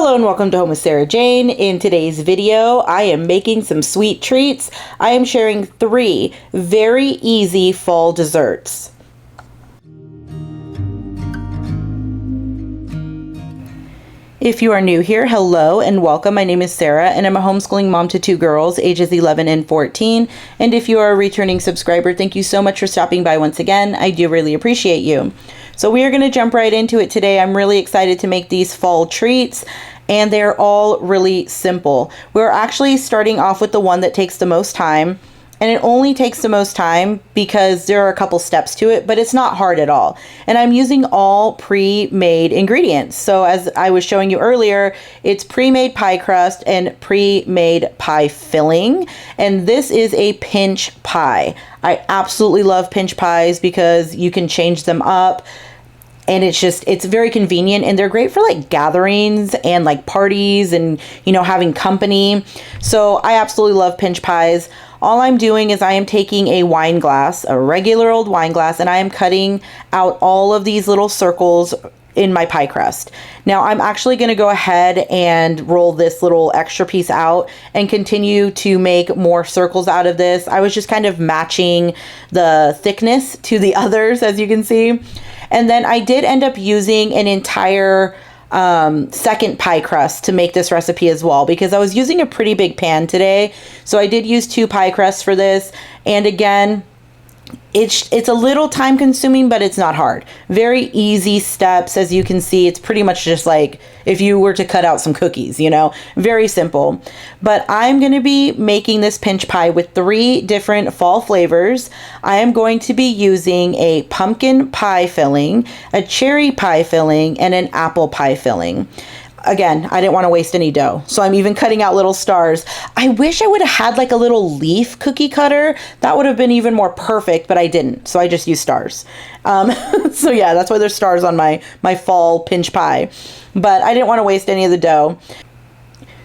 Hello and welcome to Home with Sarah Jane. In today's video, I am making some sweet treats. I am sharing 3 very easy fall desserts. If you are new here, hello and welcome. My name is Sarah and I'm a homeschooling mom to 2 girls, ages 11 and 14. And if you are a returning subscriber, thank you so much for stopping by once again. I do really appreciate you. So we are going to jump right into it today. I'm really excited to make these fall treats and they're all really simple. We're actually starting off with the one that takes the most time. And it only takes the most time because there are a couple steps to it, but it's not hard at all. And I'm using all pre-made ingredients. So as I was showing you earlier, it's pre-made pie crust and pre-made pie filling. And this is a pinch pie. I absolutely love pinch pies because you can change them up. And it's very convenient and they're great for like gatherings and like parties and, having company. So I absolutely love pinch pies. All I'm doing is I am taking a wine glass, a regular old wine glass, and I am cutting out all of these little circles in my pie crust. Now I'm actually going to go ahead and roll this little extra piece out and continue to make more circles out of this. I was just kind of matching the thickness to the others, as you can see. And then I did end up using an entire second pie crust to make this recipe as well, because I was using a pretty big pan today. So I did use 2 pie crusts for this. And again, it's a little time consuming, but it's not hard. Very easy steps. As you can see, it's pretty much just like if you were to cut out some cookies, very simple. But I'm going to be making this pinch pie with 3 different fall flavors. I am going to be using a pumpkin pie filling, a cherry pie filling, and an apple pie filling. Again, I didn't want to waste any dough, so I'm even cutting out little stars. I wish I would have had like a little leaf cookie cutter. That would have been even more perfect, but I didn't, so I just used stars. So yeah, that's why there's stars on my fall pinch pie. But I didn't want to waste any of the dough.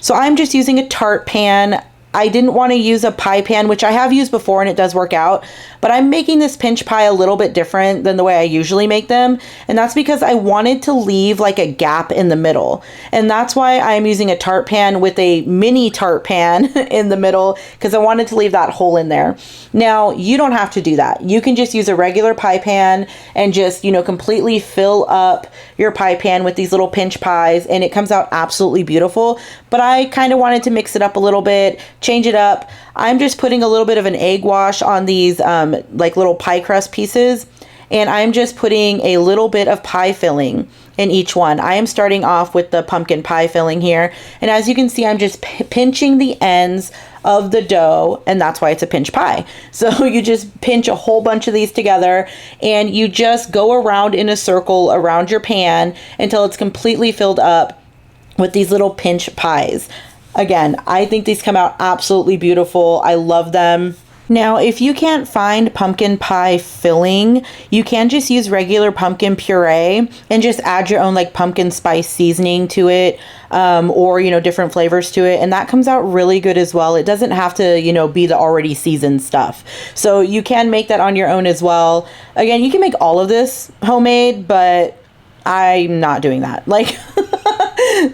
So I'm just using a tart pan. I didn't want to use a pie pan, which I have used before and it does work out, but I'm making this pinch pie a little bit different than the way I usually make them. And that's because I wanted to leave like a gap in the middle. And that's why I'm using a tart pan with a mini tart pan in the middle, because I wanted to leave that hole in there. Now, you don't have to do that. You can just use a regular pie pan and just, completely fill up your pie pan with these little pinch pies, and it comes out absolutely beautiful. But I kind of wanted to mix it up a little bit, change it up. I'm just putting a little bit of an egg wash on these like little pie crust pieces, and I'm just putting a little bit of pie filling in each one. I am starting off with the pumpkin pie filling here, and as you can see, I'm just pinching the ends of the dough, and that's why it's a pinch pie. So you just pinch a whole bunch of these together and you just go around in a circle around your pan until it's completely filled up with these little pinch pies. Again, I think these come out absolutely beautiful. I love them. Now, if you can't find pumpkin pie filling, you can just use regular pumpkin puree and just add your own like pumpkin spice seasoning to it, or, different flavors to it. And that comes out really good as well. It doesn't have to, be the already seasoned stuff. So you can make that on your own as well. Again, you can make all of this homemade, but I'm not doing that. Like,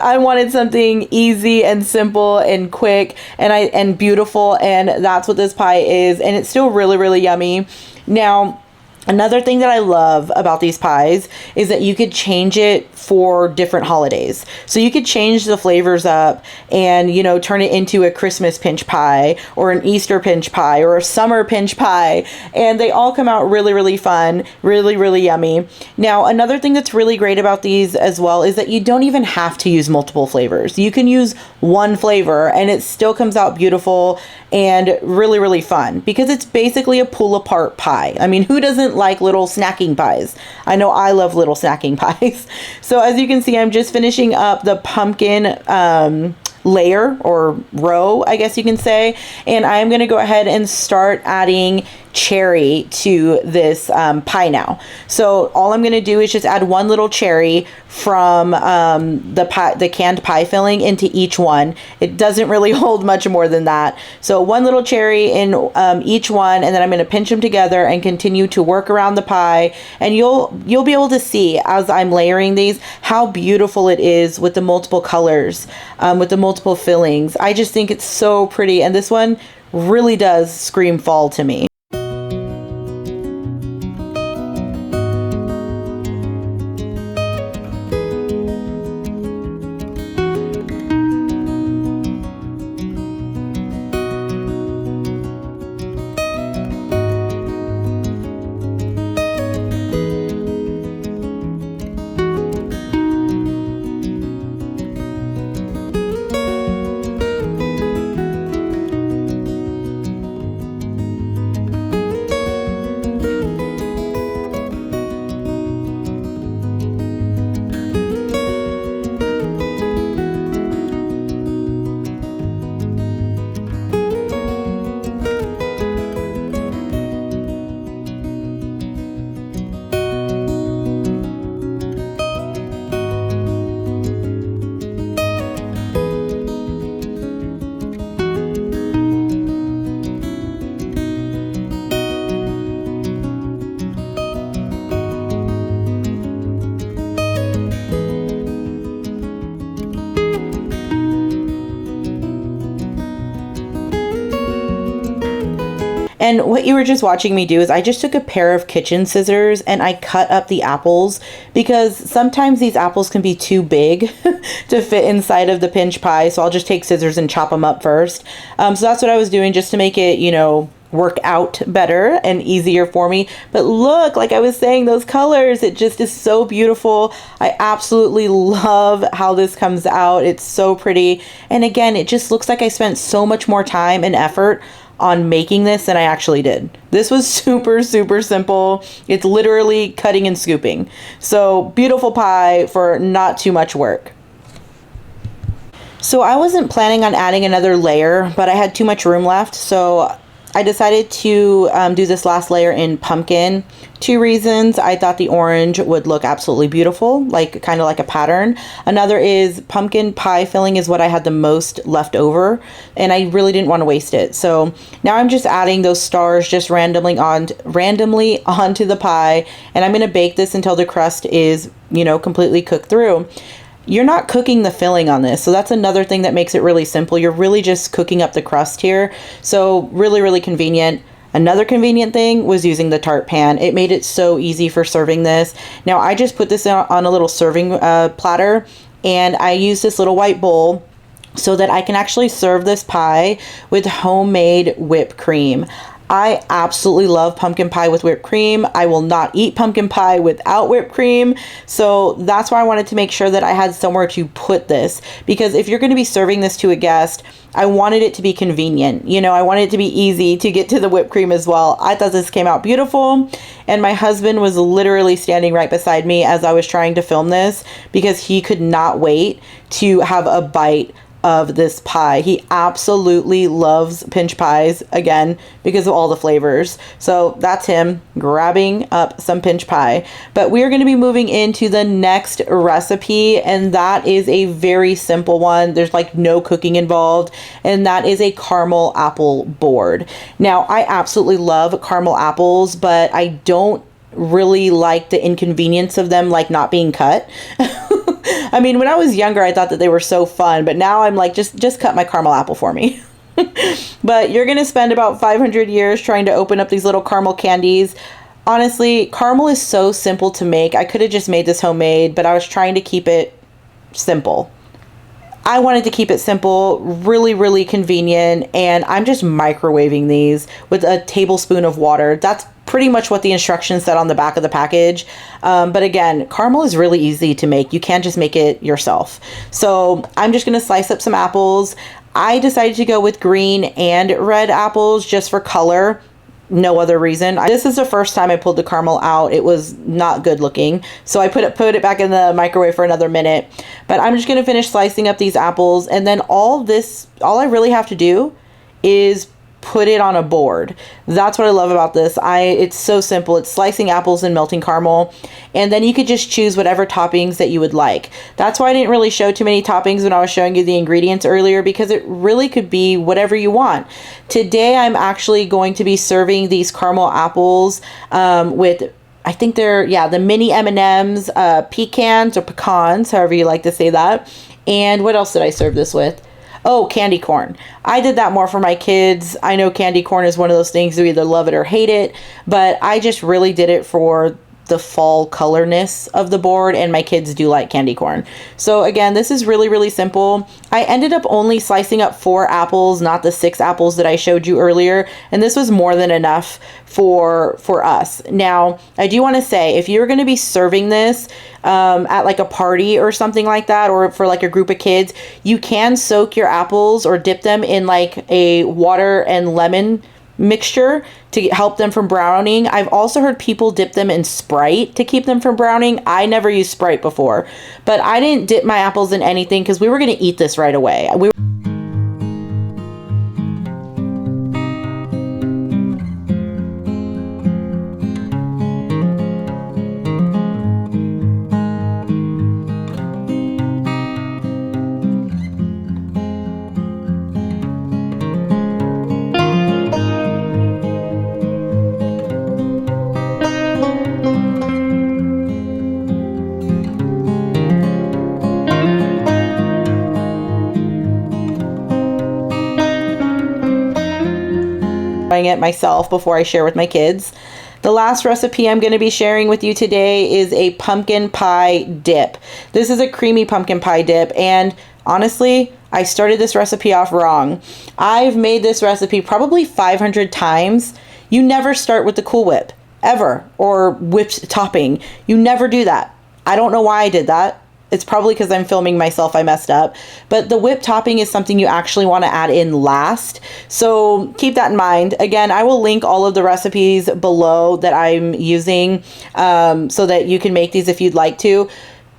I wanted something easy and simple and quick and beautiful, and that's what this pie is, and it's still really, really yummy. Now, another thing that I love about these pies is that you could change it for different holidays. So you could change the flavors up and, turn it into a Christmas pinch pie or an Easter pinch pie or a summer pinch pie. And they all come out really, really fun, really, really yummy. Now, another thing that's really great about these as well is that you don't even have to use multiple flavors. You can use one flavor and it still comes out beautiful and really, really fun, because it's basically a pull apart pie. I mean, who doesn't like little snacking pies? I know I love little snacking pies. So as you can see, I'm just finishing up the pumpkin layer or row, I guess you can say. And I'm going to go ahead and start adding cherry to this pie now. So all I'm going to do is just add one little cherry from the canned pie filling into each one. It doesn't really hold much more than that. So one little cherry in each one, and then I'm going to pinch them together and continue to work around the pie. And you'll be able to see as I'm layering these how beautiful it is with the multiple colors, with the multiple fillings. I just think it's so pretty, and this one really does scream fall to me. And what you were just watching me do is I just took a pair of kitchen scissors and I cut up the apples, because sometimes these apples can be too big to fit inside of the pinch pie. So I'll just take scissors and chop them up first. So that's what I was doing, just to make it, work out better and easier for me. But look, like I was saying, those colors, it just is so beautiful. I absolutely love how this comes out. It's so pretty. And again, it just looks like I spent so much more time and effort on making this than I actually did. This was super, super simple. It's literally cutting and scooping. So beautiful pie for not too much work. So I wasn't planning on adding another layer, but I had too much room left. So I decided to do this last layer in pumpkin. 2 reasons. I thought the orange would look absolutely beautiful, kind of like a pattern. Another is pumpkin pie filling is what I had the most left over, and I really didn't want to waste it. So now I'm just adding those stars just randomly onto the pie, and I'm going to bake this until the crust is, completely cooked through. You're not cooking the filling on this. So that's another thing that makes it really simple. You're really just cooking up the crust here. So really, really convenient. Another convenient thing was using the tart pan. It made it so easy for serving this. Now I just put this on a little serving platter, and I use this little white bowl so that I can actually serve this pie with homemade whipped cream. I absolutely love pumpkin pie with whipped cream. I will not eat pumpkin pie without whipped cream. So that's why I wanted to make sure that I had somewhere to put this, because if you're going to be serving this to a guest, I wanted it to be convenient. I wanted it to be easy to get to the whipped cream as well. I thought this came out beautiful, and my husband was literally standing right beside me as I was trying to film this, because he could not wait to have a bite of this pie. He absolutely loves pinch pies, again, because of all the flavors. So that's him grabbing up some pinch pie. But we're going to be moving into the next recipe, and that is a very simple one. There's no cooking involved, and that is a caramel apple board. Now, I absolutely love caramel apples, but I don't really like the inconvenience of them not being cut. I mean, when I was younger, I thought that they were so fun, but now I'm just cut my caramel apple for me. But you're going to spend about 500 years trying to open up these little caramel candies. Honestly, caramel is so simple to make. I could have just made this homemade, but I was trying to keep it simple. I wanted to keep it simple, really, really convenient, and I'm just microwaving these with a tablespoon of water. That's pretty much what the instructions said on the back of the package. But again, caramel is really easy to make. You can't just make it yourself. So I'm just going to slice up some apples. I decided to go with green and red apples just for color. no other reason. This is the first time I pulled the caramel out. It was not good looking. So I put it back in the microwave for another minute. But I'm just going to finish slicing up these apples. And then all I really have to do is put it on a board. That's what I love about this. It's so simple. It's slicing apples and melting caramel, and then you could just choose whatever toppings that you would like. That's why I didn't really show too many toppings when I was showing you the ingredients earlier, because it really could be whatever you want. Today I'm actually going to be serving these caramel apples with, I think they're, the mini M&Ms, pecans or pecans, however you like to say that. And what else did I serve this with? Oh, candy corn. I did that more for my kids. I know candy corn is one of those things you either love it or hate it, but I just really did it for the fall colorness of the board, and my kids do like candy corn. So again, this is really, really simple. I ended up only slicing up 4 apples, not the 6 apples that I showed you earlier, and this was more than enough for us. Now, I do want to say, if you're going to be serving this at like a party or something like that, or for like a group of kids, you can soak your apples or dip them in like a water and lemon mixture to help them from browning. I've also heard people dip them in Sprite to keep them from browning. I never used Sprite before, but I didn't dip my apples in anything because we were going to eat this right away. It myself before I share with my kids. The last recipe I'm going to be sharing with you today is a pumpkin pie dip. This is a creamy pumpkin pie dip, and honestly, I started this recipe off wrong. I've made this recipe probably 500 times. You never start with the Cool Whip, ever, or whipped topping. You never do that. I don't know why I did that. It's probably because I'm filming myself, I messed up. But the whipped topping is something you actually want to add in last. So keep that in mind. Again, I will link all of the recipes below that I'm using so that you can make these if you'd like to.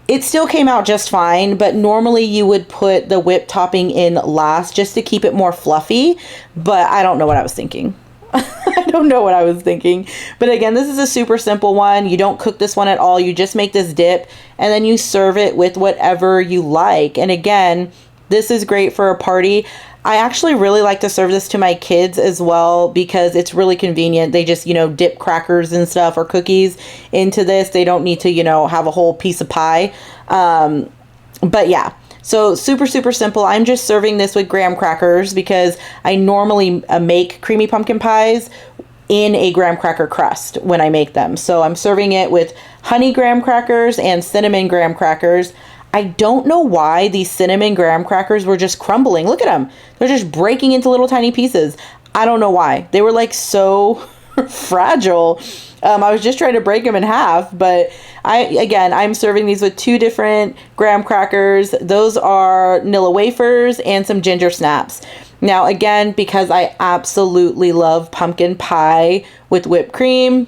It still came out just fine, but normally you would put the whipped topping in last just to keep it more fluffy. But I don't know what I was thinking. I don't know what I was thinking. But again, this is a super simple one. You don't cook this one at all. You just make this dip and then you serve it with whatever you like. And again, this is great for a party. I actually really like to serve this to my kids as well because it's really convenient. They just, dip crackers and stuff or cookies into this. They don't need to, have a whole piece of pie. But yeah. So super, super simple. I'm just serving this with graham crackers because I normally make creamy pumpkin pies in a graham cracker crust when I make them. So I'm serving it with honey graham crackers and cinnamon graham crackers. I don't know why these cinnamon graham crackers were just crumbling. Look at them. They're just breaking into little tiny pieces. I don't know why. They were like so fragile. I was just trying to break them in half, but I'm serving these with 2 different graham crackers. Those are Nilla wafers and some ginger snaps. Now, again, because I absolutely love pumpkin pie with whipped cream,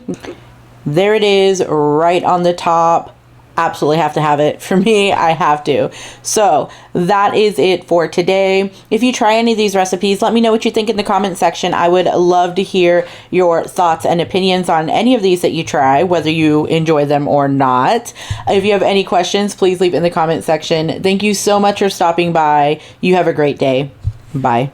there it is right on the top. Absolutely have to have it. For me, I have to. So that is it for today. If you try any of these recipes, let me know what you think in the comment section. I would love to hear your thoughts and opinions on any of these that you try, whether you enjoy them or not. If you have any questions, please leave in the comment section. Thank you so much for stopping by. You have a great day. Bye.